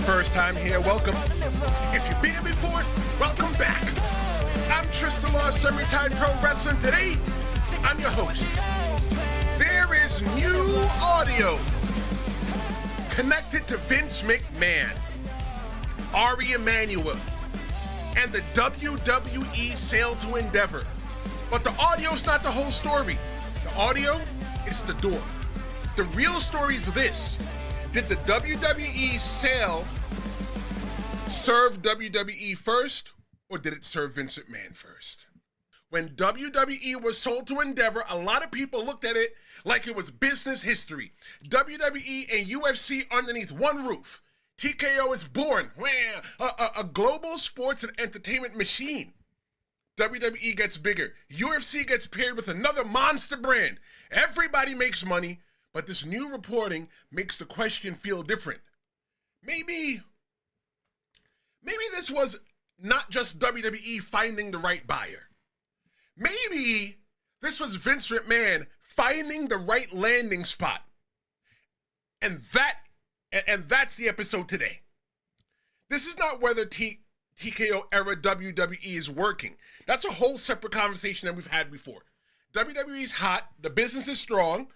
first time here, welcome. If you've been here before, welcome back. I'm Tristan Law, semi-retired pro wrestler. Today, I'm your host. There is new audio connected to Vince McMahon, Ari Emanuel, and the WWE sale to Endeavor. But the audio's not the whole story. The audio, it's the door. The real story is this. Did the WWE sale serve WWE first, or did it serve Vince McMahon first? When WWE was sold to Endeavor, a lot of people looked at it like it was business history. WWE and UFC underneath one roof. TKO is born, a global sports and entertainment machine. WWE gets bigger. UFC gets paired with another monster brand. Everybody makes money, but this new reporting makes the question feel different. Maybe this was not just WWE finding the right buyer. Maybe this was Vince McMahon finding the right landing spot. And that's the episode today. This is not whether TKO era WWE is working. That's a whole separate conversation that we've had before. WWE's hot, the business is strong,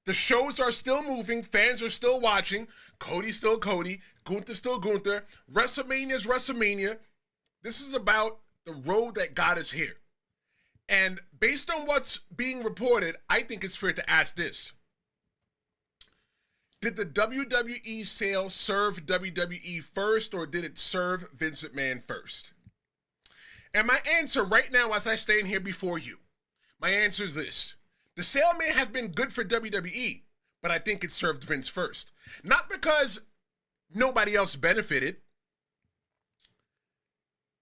the shows are still moving, fans are still watching, Cody's still Cody, Gunther's still Gunther, WrestleMania's WrestleMania. This is about the road that got us here. And based on what's being reported, I think it's fair to ask this. Did the WWE sale serve WWE first, or did it serve Vince McMahon first? And my answer right now, as I stand here before you, my answer is this. The sale may have been good for WWE, but I think it served Vince first. Not because nobody else benefited.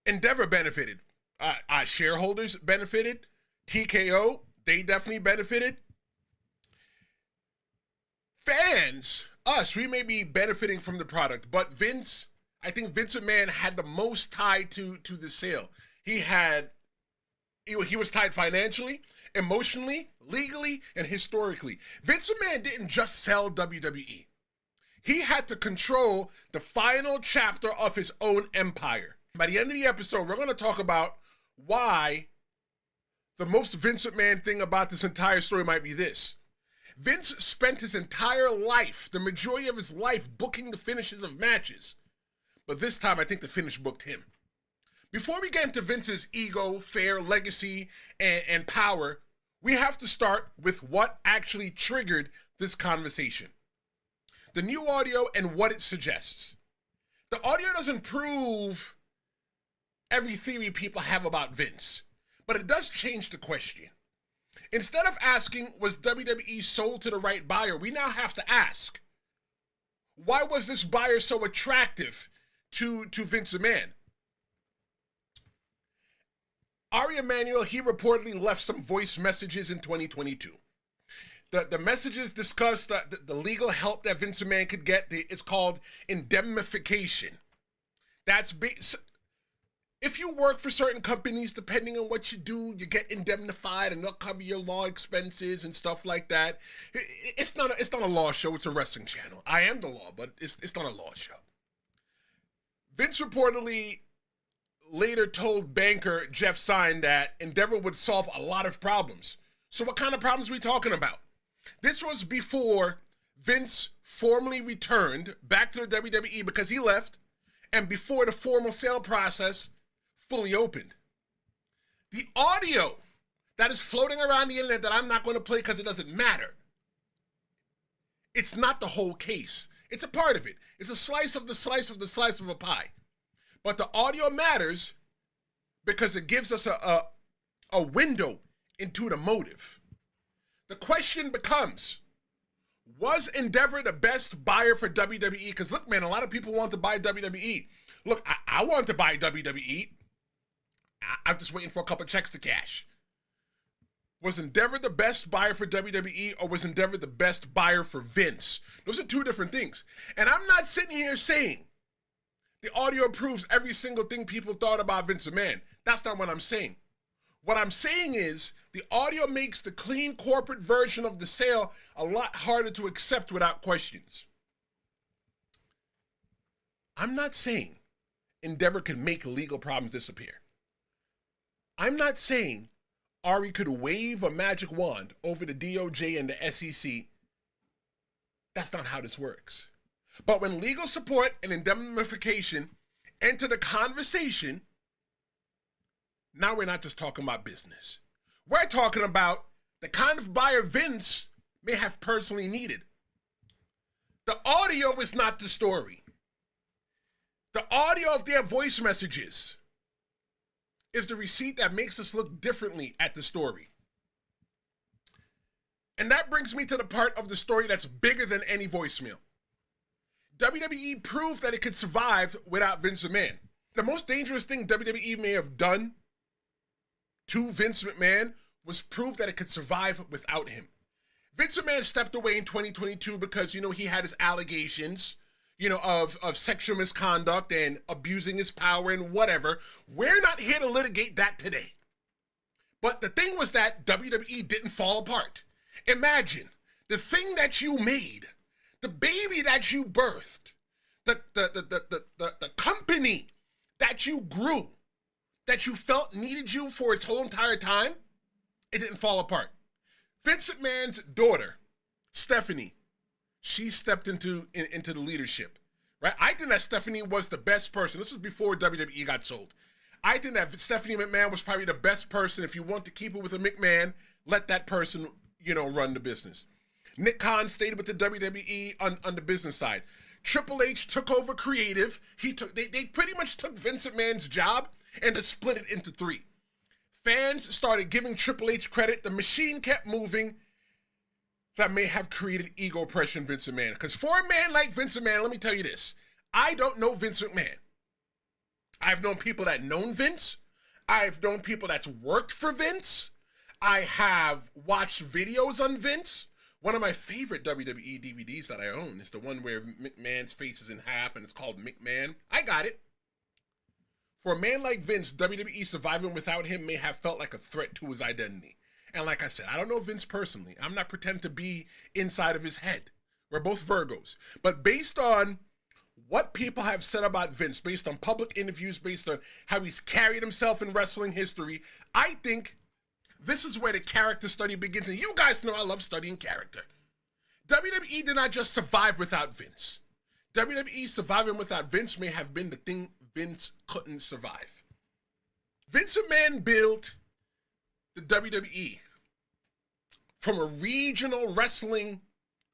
Endeavor benefited. Shareholders benefited. TKO, they definitely benefited. Fans, us, we may be benefiting from the product, but Vince, I think Vince McMahon had the most tied to the sale. He was tied financially, emotionally, legally, and historically. Vince McMahon didn't just sell WWE. He had to control the final chapter of his own empire. By the end of the episode, we're going to talk about why the most Vince McMahon thing about this entire story might be this. Vince spent his entire life, the majority of his life, booking the finishes of matches. But this time, I think the finish booked him. Before we get into Vince's ego, fare, legacy, and power, we have to start with what actually triggered this conversation. The new audio and what it suggests. The audio doesn't prove every theory people have about Vince, but it does change the question. Instead of asking, was WWE sold to the right buyer, we now have to ask, why was this buyer so attractive to Vince McMahon? Ari Emanuel, he reportedly left some voice messages in 2022. The messages discussed the legal help that Vince McMahon could get. It's called indemnification. If you work for certain companies, depending on what you do, you get indemnified and they'll cover your law expenses and stuff like that. It's not a law show, it's a wrestling channel. I am the law, but it's not a law show. Vince reportedly later told banker Jeff Sine that Endeavor would solve a lot of problems. So what kind of problems are we talking about? This was before Vince formally returned back to the WWE because he left, and before the formal sale process fully opened. The audio that is floating around the internet that I'm not going to play because it doesn't matter. It's not the whole case. It's a part of it. It's a slice of the slice of the slice of a pie. But the audio matters because it gives us a window into the motive. The question becomes, was Endeavor the best buyer for WWE? Because look, man, a lot of people want to buy WWE. Look, I want to buy WWE. I'm just waiting for a couple of checks to cash. Was Endeavor the best buyer for WWE, or was Endeavor the best buyer for Vince? Those are two different things. And I'm not sitting here saying the audio proves every single thing people thought about Vince McMahon. That's not what I'm saying. What I'm saying is the audio makes the clean corporate version of the sale a lot harder to accept without questions. I'm not saying Endeavor could make legal problems disappear. I'm not saying Ari could wave a magic wand over the DOJ and the SEC. That's not how this works. But when legal support and indemnification enter the conversation, now we're not just talking about business. We're talking about the kind of buyer Vince may have personally needed. The audio is not the story. The audio of their voice messages is the receipt that makes us look differently at the story. And that brings me to the part of the story that's bigger than any voicemail. WWE proved that it could survive without Vince McMahon. The most dangerous thing WWE may have done to Vince McMahon was prove that it could survive without him. Vince McMahon stepped away in 2022 because, he had his allegations, of sexual misconduct and abusing his power and whatever. We're not here to litigate that today. But the thing was that WWE didn't fall apart. Imagine the thing that you made, the baby that you birthed, the company that you grew, that you felt needed you for its whole entire time, it didn't fall apart. Vince McMahon's daughter, Stephanie, she stepped into the leadership, right? I think that Stephanie was the best person. This was before WWE got sold. I think that Stephanie McMahon was probably the best person. If you want to keep it with a McMahon, let that person, run the business. Nick Khan stayed with the WWE on the business side. Triple H took over creative. They pretty much took Vince McMahon's job and to split it into three. Fans started giving Triple H credit. The machine kept moving. That may have created ego pressure in Vince McMahon. Because for a man like Vince McMahon, let me tell you this. I don't know Vince McMahon. I've known people that known Vince. I've known people that's worked for Vince. I have watched videos on Vince. One of my favorite WWE DVDs that I own is the one where McMahon's face is in half and it's called McMahon. I got it. For a man like Vince, WWE surviving without him may have felt like a threat to his identity. And like I said, I don't know Vince personally. I'm not pretending to be inside of his head. We're both Virgos. But based on what people have said about Vince, based on public interviews, based on how he's carried himself in wrestling history, I think this is where the character study begins. And you guys know I love studying character. WWE did not just survive without Vince. WWE surviving without Vince may have been the thing Vince couldn't survive. Vince McMahon built the WWE from a regional wrestling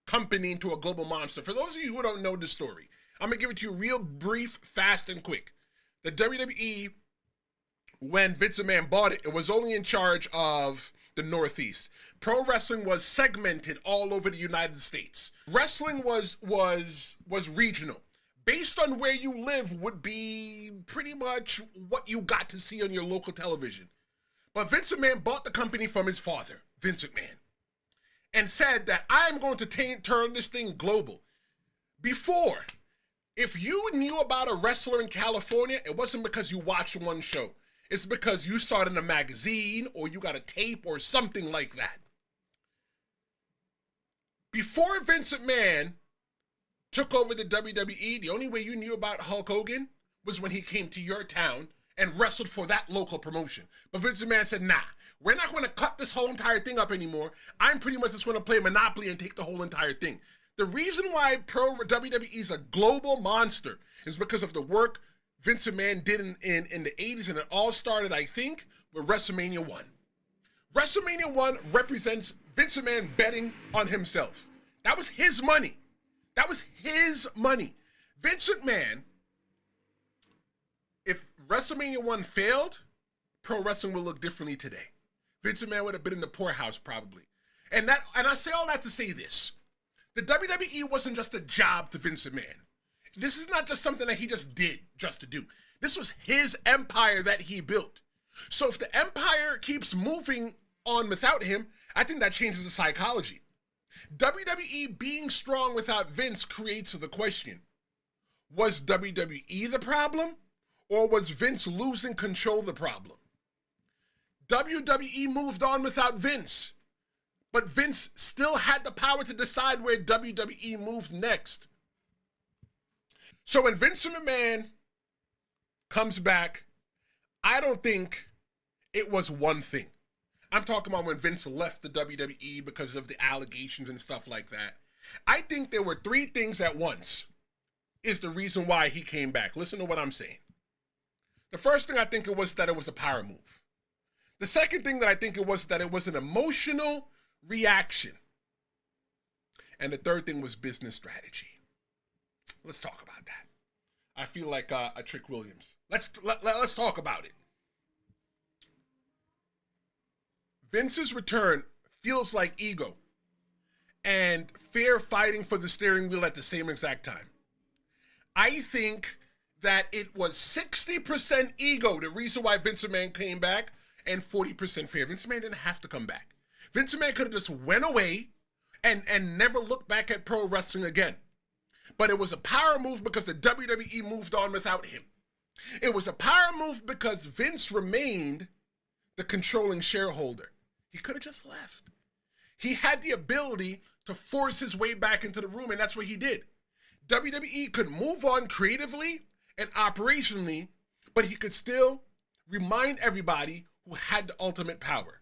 company into a global monster. For those of you who don't know the story, I'm going to give it to you real brief, fast, and quick. The WWE, when Vince McMahon bought it, it was only in charge of the Northeast. Pro wrestling was segmented all over the United States. Wrestling was regional. Based on where you live would be pretty much what you got to see on your local television. But Vince McMahon bought the company from his father, Vince McMahon, and said that I'm going to turn this thing global. Before, if you knew about a wrestler in California, it wasn't because you watched one show. It's because you saw it in a magazine or you got a tape or something like that. Before Vince McMahon took over the WWE, the only way you knew about Hulk Hogan was when he came to your town and wrestled for that local promotion. But Vince McMahon said, nah, we're not going to cut this whole entire thing up anymore. I'm pretty much just going to play Monopoly and take the whole entire thing. The reason why Pro WWE is a global monster is because of the work Vince McMahon did in the 80s, and it all started, I think, with WrestleMania 1. WrestleMania 1 represents Vince McMahon betting on himself. That was his money. That was his money. Vince McMahon, if WrestleMania 1 failed, pro wrestling would look differently today. Vince McMahon would have been in the poorhouse probably. And I say all that to say this. The WWE wasn't just a job to Vince McMahon. This is not just something that he just did just to do. This was his empire that he built. So if the empire keeps moving on without him, I think that changes the psychology. WWE being strong without Vince creates the question, was WWE the problem, or was Vince losing control the problem? WWE moved on without Vince, but Vince still had the power to decide where WWE moved next. So when Vince McMahon comes back, I don't think it was one thing. I'm talking about when Vince left the WWE because of the allegations and stuff like that. I think there were three things at once is the reason why he came back. Listen to what I'm saying. The first thing I think it was that it was a power move. The second thing that I think it was that it was an emotional reaction. And the third thing was business strategy. Let's talk about that. I feel like a Trick Williams. Let's talk about it. Vince's return feels like ego and fear fighting for the steering wheel at the same exact time. I think that it was 60% ego, the reason why Vince McMahon came back, and 40% fear. Vince McMahon didn't have to come back. Vince McMahon could have just went away and never looked back at pro wrestling again. But it was a power move because the WWE moved on without him. It was a power move because Vince remained the controlling shareholder. He could have just left. He had the ability to force his way back into the room, and that's what he did. WWE could move on creatively and operationally, but he could still remind everybody who had the ultimate power.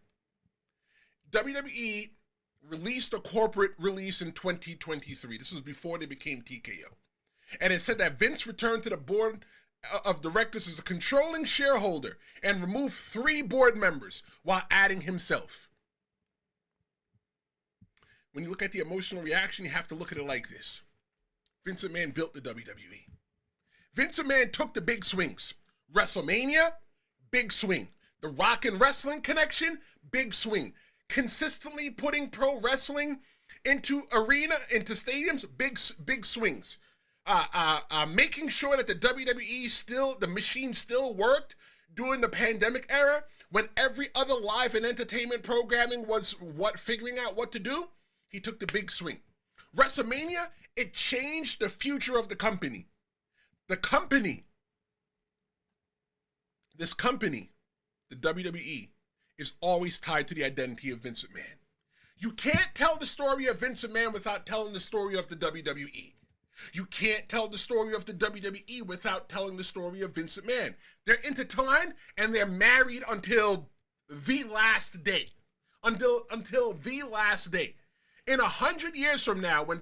WWE released a corporate release in 2023. This was before they became TKO. And it said that Vince returned to the board of directors as a controlling shareholder and removed 3 board members while adding himself. When you look at the emotional reaction, you have to look at it like this. Vince McMahon built the WWE. Vince McMahon took the big swings. WrestleMania, big swing. The Rock and Wrestling connection, big swing. Consistently putting pro wrestling into stadiums, big swings. Making sure that the WWE the machine still worked during the pandemic era when every other live and entertainment programming was figuring out what to do. He took the big swing. WrestleMania, it changed the future of the company. This company, the WWE, is always tied to the identity of Vince McMahon. You can't tell the story of Vince McMahon without telling the story of the WWE. You can't tell the story of the WWE without telling the story of Vince McMahon. They're intertwined and they're married until the last day. Until the last day. In 100 years from now, when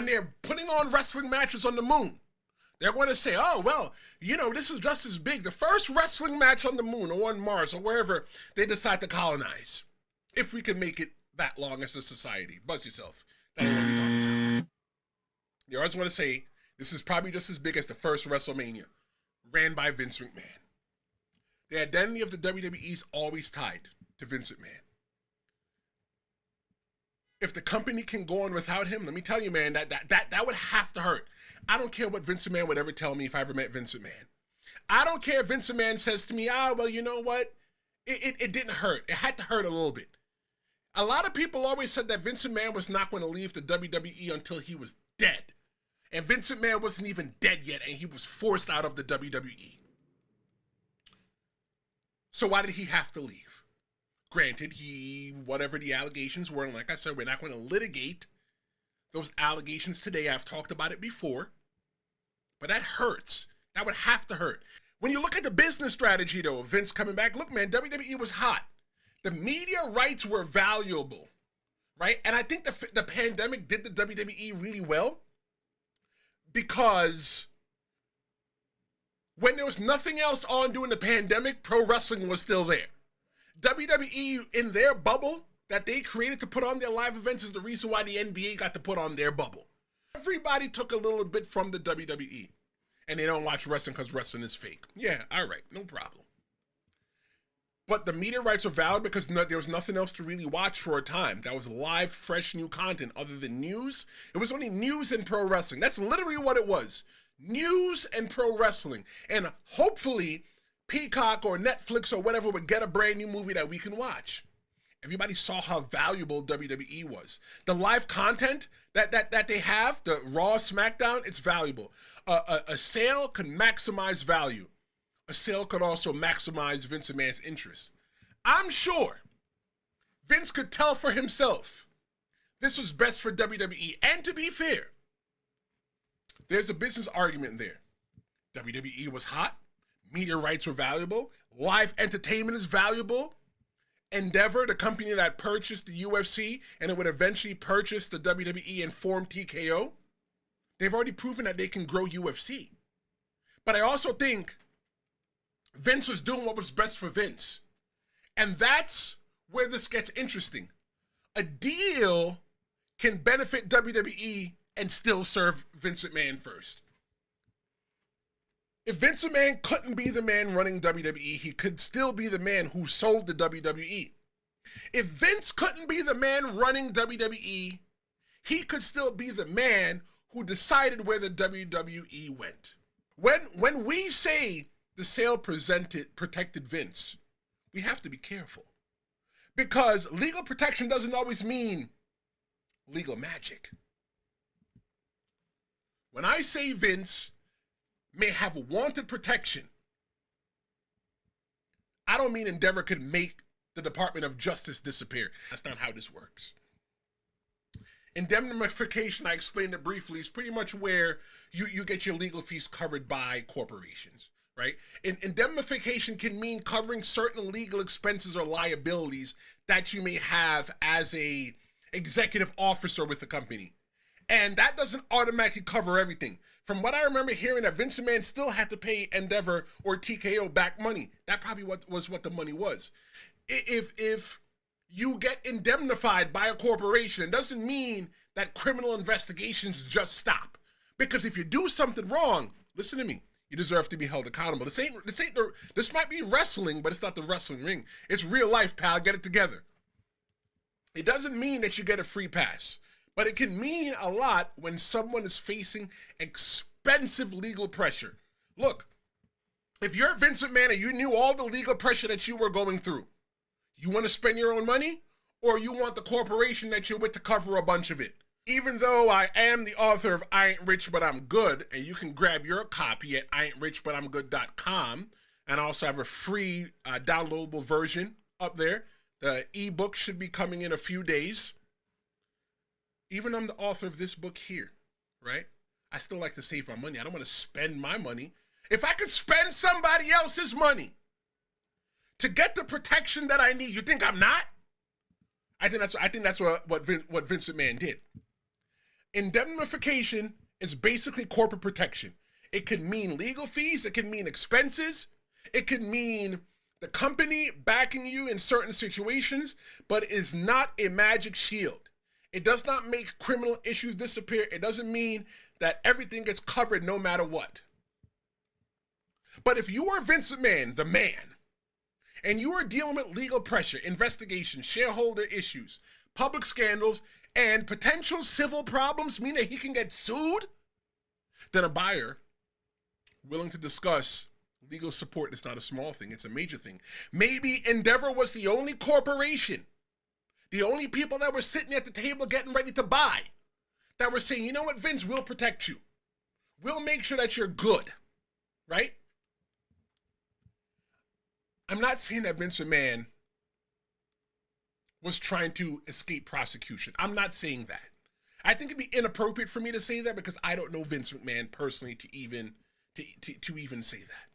they're putting on wrestling matches on the moon, they're going to say, oh, well, this is just as big. The first wrestling match on the moon or on Mars or wherever they decide to colonize. If we can make it that long as a society. Buzz yourself. That ain't what we're talking about. You're always going to say, this is probably just as big as the first WrestleMania, ran by Vince McMahon. The identity of the WWE is always tied to Vince McMahon. If the company can go on without him, let me tell you, man, that would have to hurt. I don't care what Vince McMahon would ever tell me if I ever met Vince McMahon. I don't care if Vince McMahon says to me, well, you know what? It didn't hurt. It had to hurt a little bit. A lot of people always said that Vince McMahon was not going to leave the WWE until he was dead. And Vince McMahon wasn't even dead yet, and he was forced out of the WWE. So why did he have to leave? Granted, whatever the allegations were, and like I said, we're not going to litigate those allegations today. I've talked about it before. But that hurts. That would have to hurt. When you look at the business strategy, though, of Vince coming back, look, man, WWE was hot. The media rights were valuable, right? And I think the pandemic did the WWE really well because when there was nothing else on during the pandemic, pro wrestling was still there. WWE, in their bubble that they created to put on their live events, is the reason why the NBA got to put on their bubble. Everybody took a little bit from the WWE, and they don't watch wrestling because wrestling is fake. Yeah, all right, no problem. But the media rights are valid because there was nothing else to really watch for a time. That was live, fresh, new content other than news. It was only news and pro wrestling. That's literally what it was. News and pro wrestling. And hopefully Peacock or Netflix or whatever would get a brand new movie that we can watch. Everybody saw how valuable WWE was. The live content that they have, the Raw, SmackDown, it's valuable. A sale can maximize value. A sale could also maximize Vince McMahon's interest. I'm sure Vince could tell for himself this was best for WWE. And to be fair, There's a business argument there. WWE was hot. Media rights were valuable. Live entertainment is valuable. Endeavor, the company that purchased the UFC and it would eventually purchase the WWE and form TKO, they've already proven that they can grow UFC. But I also think Vince was doing what was best for Vince. And that's where this gets interesting. A deal can benefit WWE and still serve Vince McMahon first. If Vince McMahon couldn't be the man running WWE, he could still be the man who sold the WWE. If Vince couldn't be the man running WWE, he could still be the man who decided where the WWE went. When we say the sale protected Vince, we have to be careful. Because legal protection doesn't always mean legal magic. When I say Vince may have wanted protection, I don't mean Endeavor could make the Department of Justice disappear. That's not how this works. Indemnification, I explained it briefly, is pretty much where you get your legal fees covered by corporations, right? Indemnification can mean covering certain legal expenses or liabilities that you may have as a executive officer with the company. And that doesn't automatically cover everything. From what I remember hearing, that Vince McMahon still had to pay Endeavor or TKO back money. That probably was what the money was. If you get indemnified by a corporation, it doesn't mean that criminal investigations just stop. Because if you do something wrong, listen to me, you deserve to be held accountable. This might be wrestling, but it's not the wrestling ring. It's real life, pal. Get it together. It doesn't mean that you get a free pass. But it can mean a lot when someone is facing expensive legal pressure. Look, if you're Vince McMahon and you knew all the legal pressure that you were going through, you want to spend your own money, or you want the corporation that you're with to cover a bunch of it? Even though I am the author of I Ain't Rich But I'm Good, and you can grab your copy at IAin'tRichButI'mGood.com, and I also have a free downloadable version up there. The ebook should be coming in a few days. Even I'm the author of this book here, right? I still like to save my money. I don't want to spend my money. If I could spend somebody else's money to get the protection that I need, you think I'm not? I think that's what Vince McMahon did. Indemnification is basically corporate protection. It can mean legal fees. It can mean expenses. It can mean the company backing you in certain situations, but it is not a magic shield. It does not make criminal issues disappear. It doesn't mean that everything gets covered no matter what. But if you are Vince McMahon, the man, and you are dealing with legal pressure, investigations, shareholder issues, public scandals, and potential civil problems, meaning that he can get sued, then a buyer willing to discuss legal support is not a small thing. It's a major thing. Maybe Endeavor was the only corporation, the only people that were sitting at the table getting ready to buy, that were saying, you know what, Vince, we'll protect you. We'll make sure that you're good, right? I'm not saying that Vince McMahon was trying to escape prosecution. I'm not saying that. I think it'd be inappropriate for me to say that because I don't know Vince McMahon personally to even say that.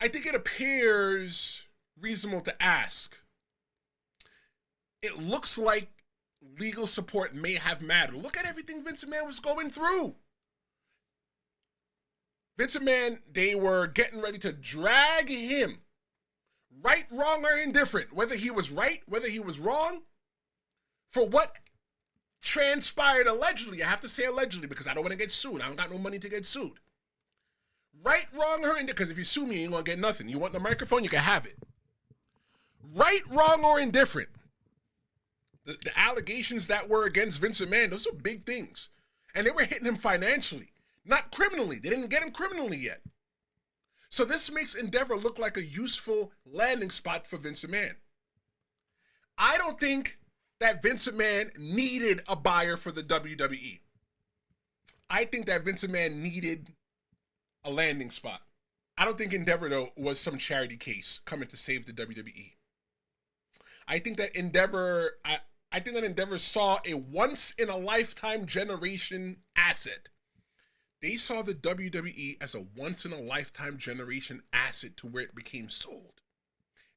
I think it appears reasonable to ask. It looks like legal support may have mattered. Look at everything Vince McMahon was going through. Vince McMahon, they were getting ready to drag him, right, wrong, or indifferent, whether he was right, whether he was wrong, for what transpired allegedly. I have to say allegedly because I don't want to get sued. I don't got no money to get sued. Right, wrong, or indifferent, because if you sue me, you ain't going to get nothing. You want the microphone, you can have it. Right, wrong, or indifferent. The allegations that were against Vince McMahon, those are big things. And they were hitting him financially, not criminally. They didn't get him criminally yet. So this makes Endeavor look like a useful landing spot for Vince McMahon. I don't think that Vince McMahon needed a buyer for the WWE. I think that Vince McMahon needed a landing spot. I don't think Endeavor, though, was some charity case coming to save the WWE. I think that Endeavor saw a once-in-a-lifetime generation asset They saw the WWE as a once-in-a-lifetime generation asset to where it became sold.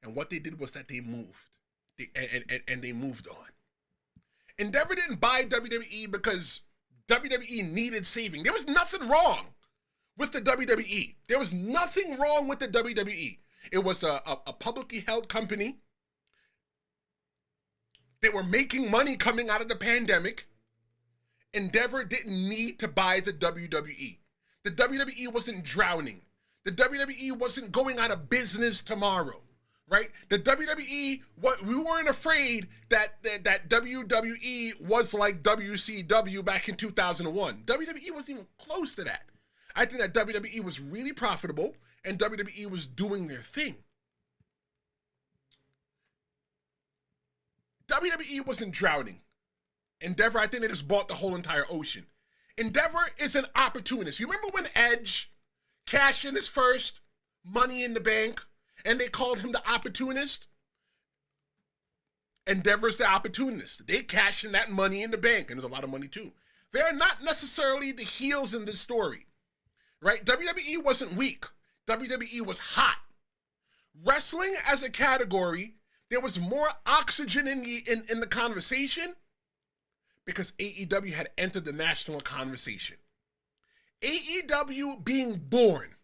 And what they did was that they moved. And they moved on. Endeavor didn't buy WWE because WWE needed saving. There was nothing wrong with the WWE. There was nothing wrong with the WWE. It was a publicly held company. They were making money coming out of the pandemic. Endeavor didn't need to buy the WWE. The WWE wasn't drowning. The WWE wasn't going out of business tomorrow, right? The WWE, we weren't afraid that WWE was like WCW back in 2001. WWE wasn't even close to that. I think that WWE was really profitable and WWE was doing their thing. WWE wasn't drowning. Endeavor, I think they just bought the whole entire ocean. Endeavor is an opportunist. You remember when Edge cashed in his first Money in the Bank and they called him the opportunist? Endeavor's the opportunist. They cash in that Money in the Bank, and there's a lot of money too. They're not necessarily the heels in this story, right? WWE wasn't weak. WWE was hot. Wrestling as a category, there was more oxygen in the conversation because AEW had entered the national conversation. AEW being born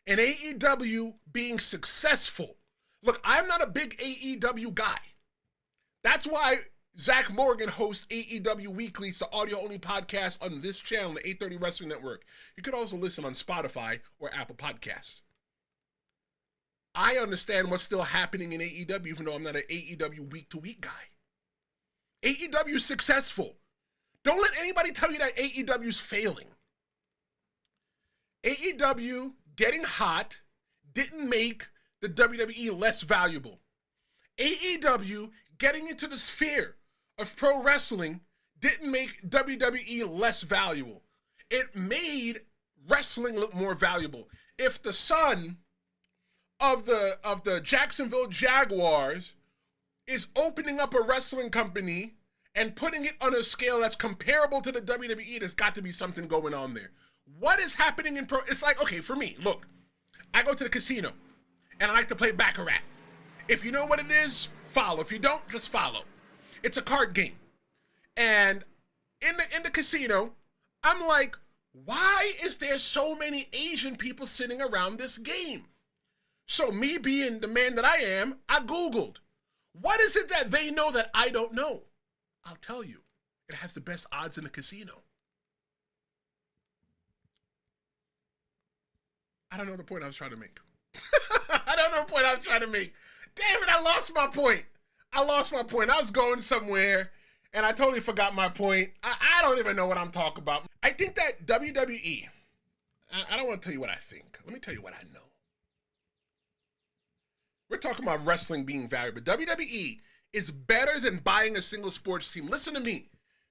and AEW being successful. Look, I'm not a big AEW guy. That's why Zach Morgan hosts AEW Weekly. It's the audio-only podcast on this channel, the 830 Wrestling Network. You could also listen on Spotify or Apple Podcasts. I understand what's still happening in AEW, even though I'm not an AEW week-to-week guy. AEW is successful. Don't let anybody tell you that AEW is failing. AEW getting hot didn't make the WWE less valuable. AEW getting into the sphere of pro wrestling didn't make WWE less valuable. It made wrestling look more valuable. If the son of the Jacksonville Jaguars is opening up a wrestling company and putting it on a scale that's comparable to the WWE, there's got to be something going on there. What is happening in pro? It's like, okay, for me, look, I go to the casino and I like to play Baccarat. If you know what it is, follow. If you don't, just follow. It's a card game. And in the casino, I'm like, why is there so many Asian people sitting around this game? So me being the man that I am, I Googled, what is it that they know that I don't know? I'll tell you, it has the best odds in the casino. I don't know the point I was trying to make. I don't know the point I was trying to make. Damn it, I lost my point. I was going somewhere, and I totally forgot my point. I don't even know what I'm talking about. I think that WWE, I don't want to tell you what I think. Let me tell you what I know. We're talking about wrestling being valuable. WWE is better than buying a single sports team. Listen to me.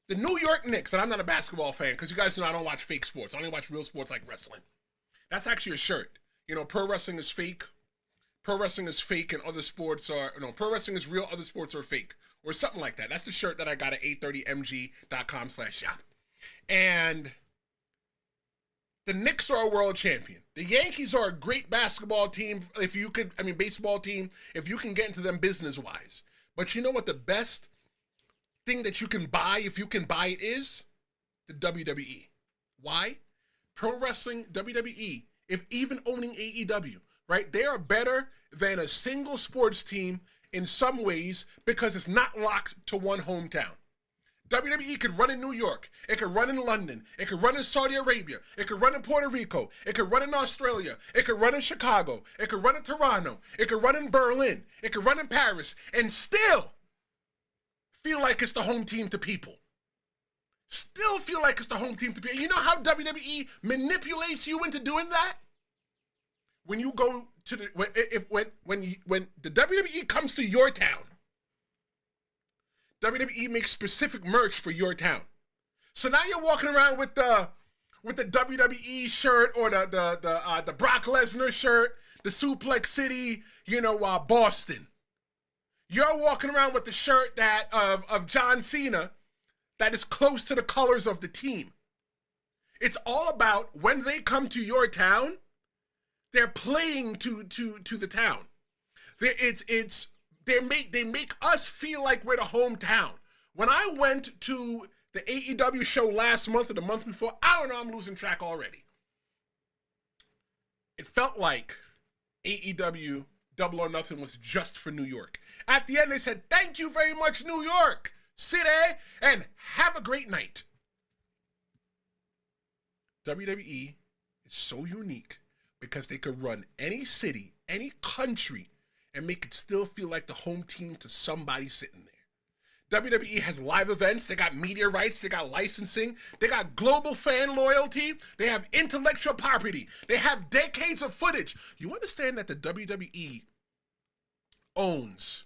The New York Knicks, and I'm not a basketball fan because you guys know I don't watch fake sports. I only watch real sports like wrestling. That's actually a shirt. You know, pro wrestling is fake. Pro wrestling is fake and other sports are, pro wrestling is real, other sports are fake. Or something like that. That's the shirt that I got at 830mg.com/shop. And the Knicks are a world champion. The Yankees are a great basketball team, baseball team, if you can get into them business-wise. But you know what the best thing that you can buy, if you can buy it, is? The WWE. Why? Pro wrestling, WWE, if even owning AEW, right? They are better than a single sports team in some ways because it's not locked to one hometown. WWE could run in New York. It could run in London. It could run in Saudi Arabia. It could run in Puerto Rico. It could run in Australia. It could run in Chicago. It could run in Toronto. It could run in Berlin. It could run in Paris and still feel like it's the home team to people. Still feel like it's the home team to people. You know how WWE manipulates you into doing that? When you go to the when the WWE comes to your town, WWE makes specific merch for your town. So now you're walking around with the WWE shirt or the Brock Lesnar shirt, the Suplex City, Boston. You're walking around with the shirt of John Cena that is close to the colors of the team. It's all about when they come to your town, they're playing to the town. They make us feel like we're the hometown. When I went to the AEW show last month or the month before, I don't know, I'm losing track already. It felt like AEW Double or Nothing was just for New York. At the end, they said, "Thank you very much, New York City, and have a great night." WWE is so unique because they could run any city, any country, and make it still feel like the home team to somebody sitting there. WWE has live events, they got media rights, they got licensing, they got global fan loyalty, they have intellectual property, they have decades of footage. You understand that the WWE owns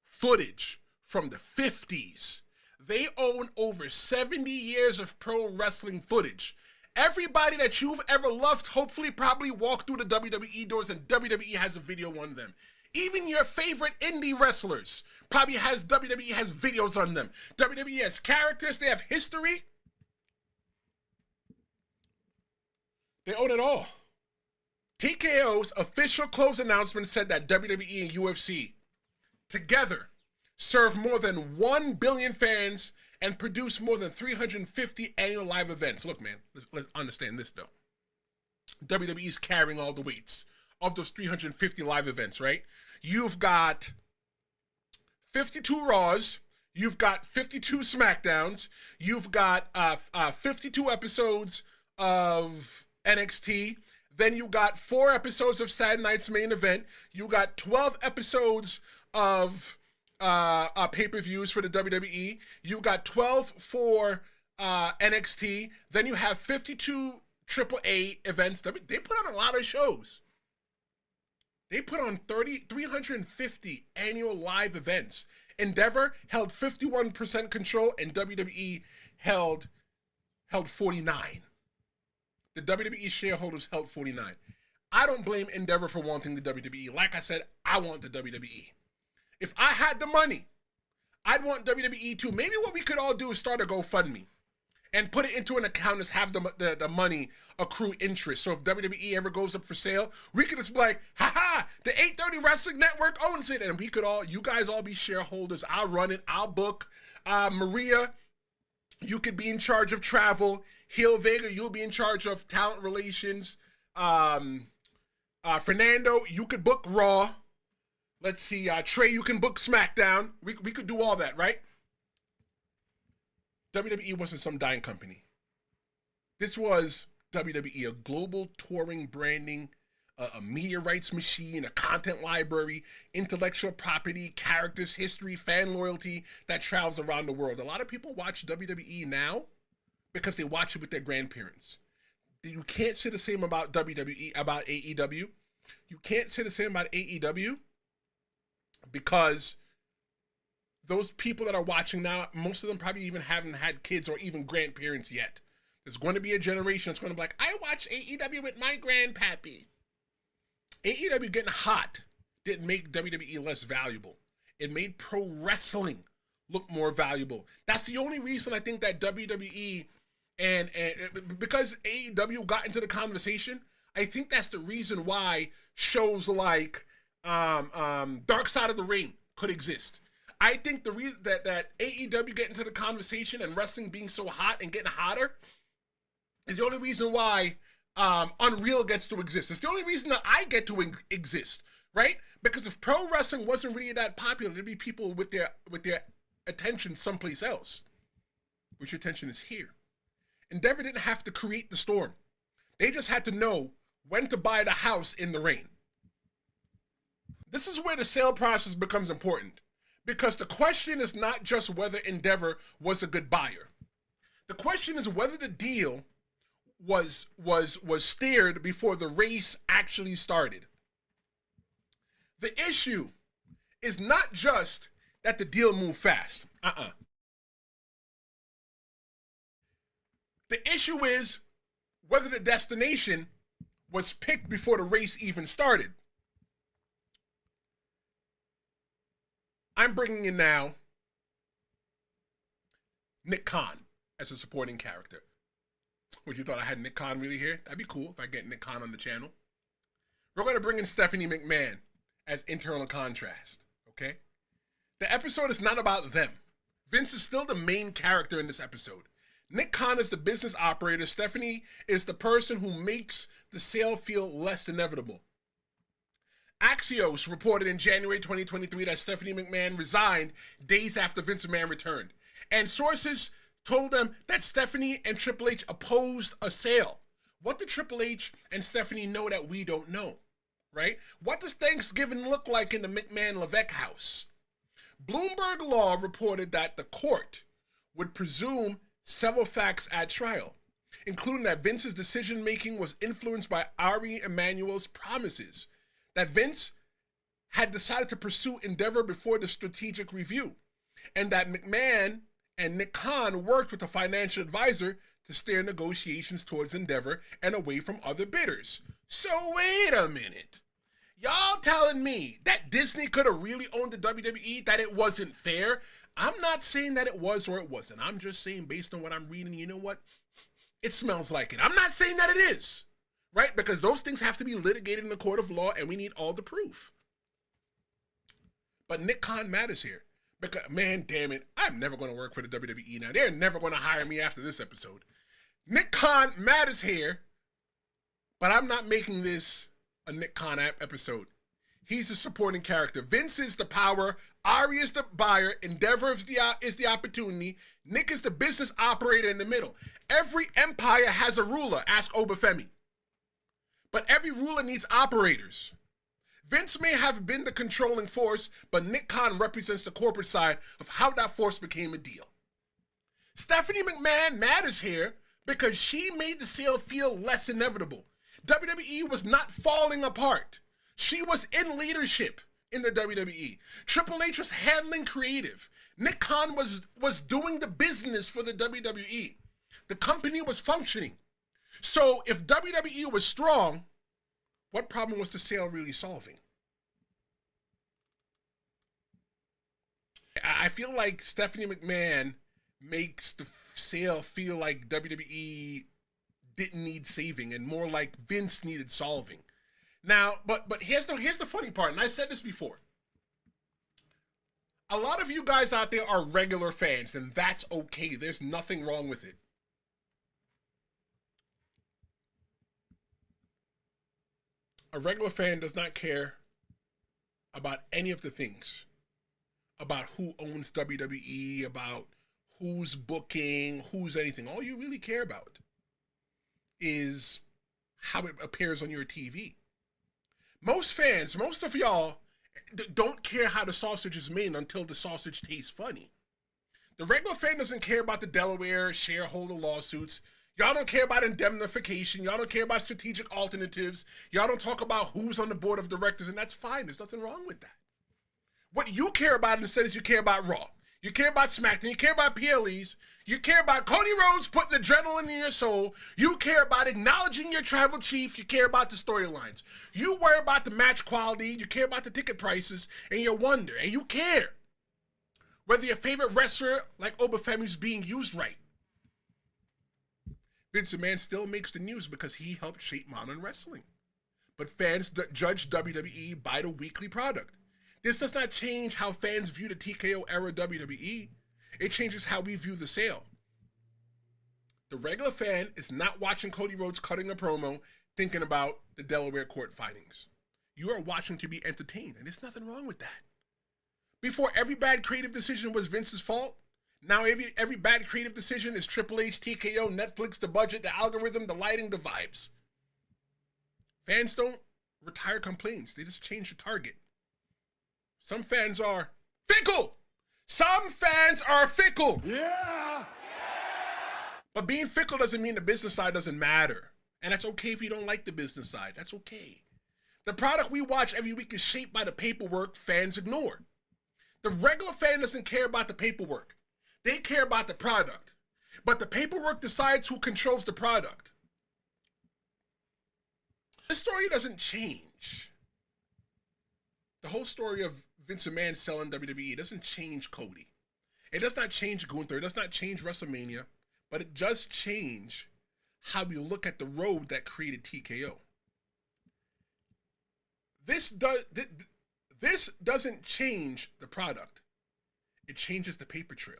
footage from the 50s. They own over 70 years of pro wrestling footage. Everybody that you've ever loved hopefully probably walked through the WWE doors, and WWE has a video on them. Even your favorite indie wrestlers probably has WWE has videos on them. WWE has characters, they have history. They own it all. TKO's official close announcement said that WWE and UFC together serve more than 1 billion fans and produce more than 350 annual live events. Look, man, let's understand this, though. WWE is carrying all the weights of those 350 live events, right? You've got 52 Raws, you've got 52 SmackDowns, you've got 52 episodes of NXT, then you got 4 episodes of Saturday Night's Main Event, you got 12 episodes of pay-per-views for the WWE. You got 12 for NXT. Then you have 52 AAA events. They put on a lot of shows. They put on 350 annual live events. Endeavor held 51% control, and WWE held 49. The WWE shareholders held 49. I don't blame Endeavor for wanting the WWE. Like I said, I want the WWE. If I had the money, I'd want WWE too. Maybe what we could all do is start a GoFundMe and put it into an account and have the money accrue interest. So if WWE ever goes up for sale, we could just be like, haha, the 830 Wrestling Network owns it. And we could all, you guys all be shareholders. I'll run it. I'll book. Maria, you could be in charge of travel. Hill Vega, you'll be in charge of talent relations. Fernando, you could book Raw. Let's see, Trey, you can book SmackDown. We could do all that, right? WWE wasn't some dying company. This was WWE, a global touring branding, a media rights machine, a content library, intellectual property, characters, history, fan loyalty that travels around the world. A lot of people watch WWE now because they watch it with their grandparents. You can't say the same about WWE, about AEW. You can't say the same about AEW because those people that are watching now, most of them probably even haven't had kids or even grandparents yet. There's going to be a generation that's going to be like, I watch AEW with my grandpappy. AEW getting hot didn't make WWE less valuable. It made pro wrestling look more valuable. That's the only reason I think that WWE and because AEW got into the conversation, I think that's the reason why shows like Dark Side of the Ring could exist. I think the reason that AEW get into the conversation and wrestling being so hot and getting hotter is the only reason why Unreal gets to exist. It's the only reason that I get to exist, right? Because if pro wrestling wasn't really that popular, there'd be people with their attention someplace else. Which your attention is here. Endeavor didn't have to create the storm. They just had to know when to buy the house in the rain. This is where the sale process becomes important. Because the question is not just whether Endeavor was a good buyer. The question is whether the deal was steered before the race actually started. The issue is not just that the deal moved fast. The issue is whether the destination was picked before the race even started. I'm bringing in now Nick Khan as a supporting character. What, you thought I had Nick Khan really here? That'd be cool if I get Nick Khan on the channel. We're going to bring in Stephanie McMahon as internal contrast, okay? The episode is not about them. Vince is still the main character in this episode. Nick Khan is the business operator. Stephanie is the person who makes the sale feel less inevitable. Axios reported in January 2023 that Stephanie McMahon resigned days after Vince McMahon returned. And sources told them that Stephanie and Triple H opposed a sale. What did Triple H and Stephanie know that we don't know, right? What does Thanksgiving look like in the McMahon-Levesque house? Bloomberg Law reported that the court would presume several facts at trial, including that Vince's decision-making was influenced by Ari Emanuel's promises, that Vince had decided to pursue Endeavor before the strategic review, and that McMahon and Nick Khan worked with a financial advisor to steer negotiations towards Endeavor and away from other bidders. So wait a minute. Y'all telling me that Disney could have really owned the WWE, that it wasn't fair? I'm not saying that it was or it wasn't. I'm just saying based on what I'm reading, you know what? It smells like it. I'm not saying that it is, right? Because those things have to be litigated in the court of law and we need all the proof. But Nick Khan matters here. Because, man, damn it, I'm never going to work for the WWE now. They're never going to hire me after this episode. Nick Khan matters here, but I'm not making this a Nick Khan episode. He's a supporting character. Vince is the power. Ari is the buyer. Endeavor is the opportunity. Nick is the business operator in the middle. Every empire has a ruler, ask Obafemi. But every ruler needs operators. Vince may have been the controlling force, but Nick Khan represents the corporate side of how that force became a deal. Stephanie McMahon matters here because she made the sale feel less inevitable. WWE was not falling apart. She was in leadership in the WWE. Triple H was handling creative. Nick Khan was doing the business for the WWE. The company was functioning. So if WWE was strong, what problem was the sale really solving? I feel like Stephanie McMahon makes the sale feel like WWE didn't need saving and more like Vince needed solving. Now, but here's the funny part, and I said this before. A lot of you guys out there are regular fans, and that's okay. There's nothing wrong with it. A regular fan does not care about any of the things, about who owns WWE, about who's booking, who's anything. All you really care about is how it appears on your TV. Most fans, most of y'all, don't care how the sausage is made until the sausage tastes funny. The regular fan doesn't care about the Delaware shareholder lawsuits. Y'all don't care about indemnification. Y'all don't care about strategic alternatives. Y'all don't talk about who's on the board of directors, and that's fine. There's nothing wrong with that. What you care about instead is you care about Raw. You care about SmackDown. You care about PLEs. You care about Cody Rhodes putting adrenaline in your soul. You care about acknowledging your tribal chief. You care about the storylines. You worry about the match quality. You care about the ticket prices. And you wonder, and you care whether your favorite wrestler like Obafemi is being used right. Vince McMahon still makes the news because he helped shape modern wrestling. But fans judge WWE by the weekly product. This does not change how fans view the TKO era WWE. It changes how we view the sale. The regular fan is not watching Cody Rhodes cutting a promo thinking about the Delaware court findings. You are watching to be entertained, and there's nothing wrong with that. Before, every bad creative decision was Vince's fault. Now every bad creative decision is Triple H, TKO, Netflix, the budget, the algorithm, the lighting, the vibes. Fans don't retire complaints. They just change the target. Some fans are fickle. Some fans are fickle. Yeah. But being fickle doesn't mean the business side doesn't matter. And that's okay if you don't like the business side. That's okay. The product we watch every week is shaped by the paperwork fans ignore. The regular fan doesn't care about the paperwork. They care about the product. But the paperwork decides who controls the product. The story doesn't change. The whole story of Vince McMahon selling WWE doesn't change Cody. It does not change Gunther. It does not change WrestleMania. But it does change how we look at the road that created TKO. This doesn't change the product. It changes the paper trail.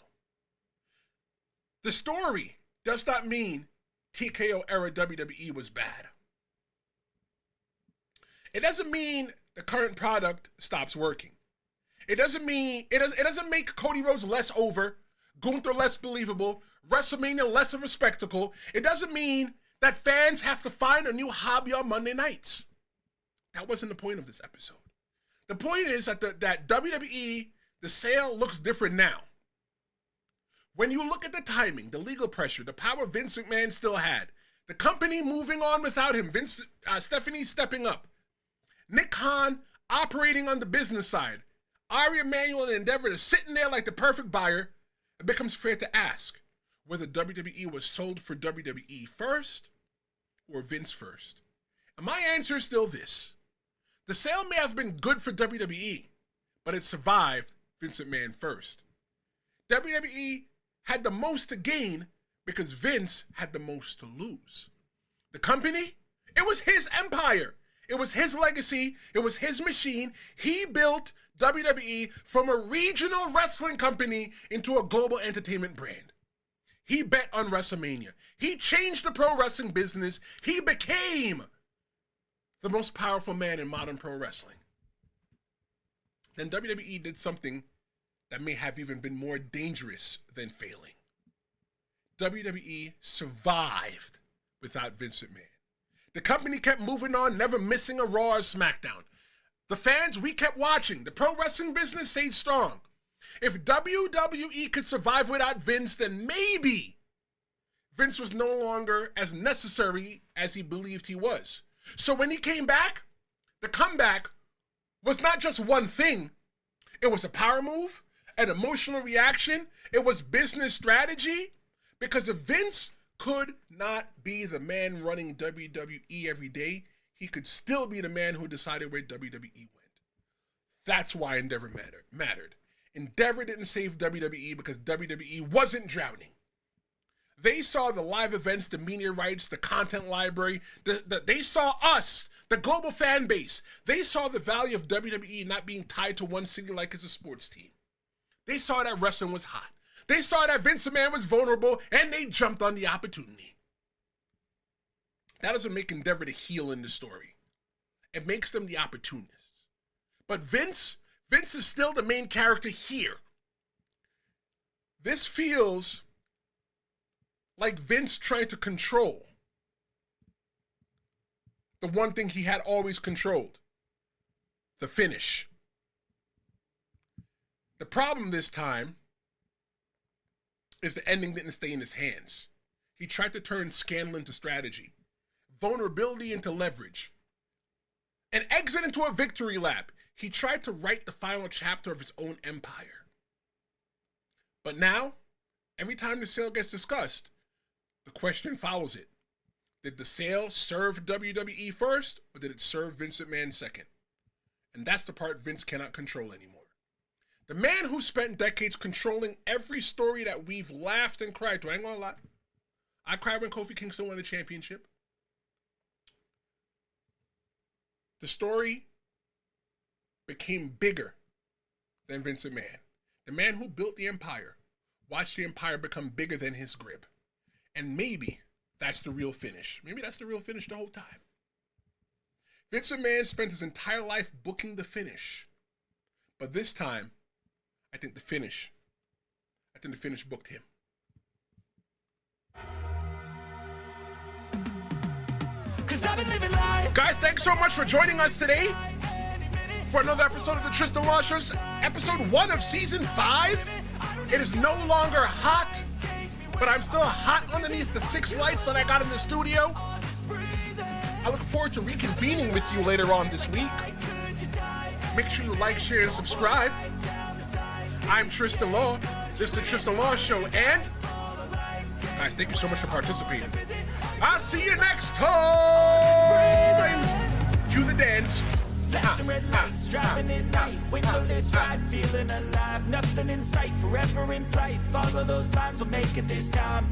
The story does not mean TKO era WWE was bad. It doesn't mean the current product stops working. It doesn't make Cody Rhodes less over, Gunther less believable, WrestleMania less of a spectacle. It doesn't mean that fans have to find a new hobby on Monday nights. That wasn't the point of this episode. The point is that that WWE, the sale looks different now. When you look at the timing, the legal pressure, the power Vince McMahon still had, the company moving on without him, Stephanie stepping up, Nick Khan operating on the business side, Ari Emanuel and Endeavor sitting there like the perfect buyer, it becomes fair to ask whether WWE was sold for WWE first or Vince first. And my answer is still this. The sale may have been good for WWE, but it survived Vince McMahon first. WWE had the most to gain because Vince had the most to lose. The company, it was his empire. It was his legacy. It was his machine. He built WWE from a regional wrestling company into a global entertainment brand. He bet on WrestleMania. He changed the pro wrestling business. He became the most powerful man in modern pro wrestling. Then WWE did something that may have even been more dangerous than failing. WWE survived without Vince McMahon. The company kept moving on, never missing a Raw or SmackDown. The fans, we kept watching. The pro wrestling business stayed strong. If WWE could survive without Vince, then maybe Vince was no longer as necessary as he believed he was. So when he came back, the comeback was not just one thing. It was a power move, an emotional reaction. It was business strategy. Because if Vince could not be the man running WWE every day, he could still be the man who decided where WWE went. That's why Endeavor mattered. Endeavor didn't save WWE because WWE wasn't drowning. They saw the live events, the media rights, the content library. They saw us, the global fan base. They saw the value of WWE not being tied to one city like it's a sports team. They saw that wrestling was hot. They saw that Vince McMahon was vulnerable, and they jumped on the opportunity. That doesn't make Endeavor the heel in the story. It makes them the opportunists. But Vince is still the main character here. This feels like Vince trying to control the one thing he had always controlled, the finish. The problem this time is the ending didn't stay in his hands. He tried to turn scandal into strategy, vulnerability into leverage, an exit into a victory lap. He tried to write the final chapter of his own empire. But now, every time the sale gets discussed, the question follows it. Did the sale serve WWE first, or did it serve Vince McMahon second? And that's the part Vince cannot control anymore. The man who spent decades controlling every story that we've laughed and cried to. I ain't gonna lie. I cried when Kofi Kingston won the championship. The story became bigger than Vince McMahon. The man who built the empire watched the empire become bigger than his grip. And maybe that's the real finish. Maybe that's the real finish the whole time. Vince McMahon spent his entire life booking the finish. But this time, I think the finish booked him. Guys, thanks so much for joining us today for another episode of the Tristan Law Show, episode 1 of season 5. It is no longer hot, but I'm still hot underneath the 6 lights that I got in the studio. I look forward to reconvening with you later on this week. Make sure you like, share, and subscribe. I'm Tristan Law. This is the Tristan Law Show, and guys, thank you so much for participating. I'll see you next time. Cue the dance. Flashing red lights, driving at night, windowless ride, feeling alive, nothing in sight, forever in flight. Follow those lines, we'll make it this time.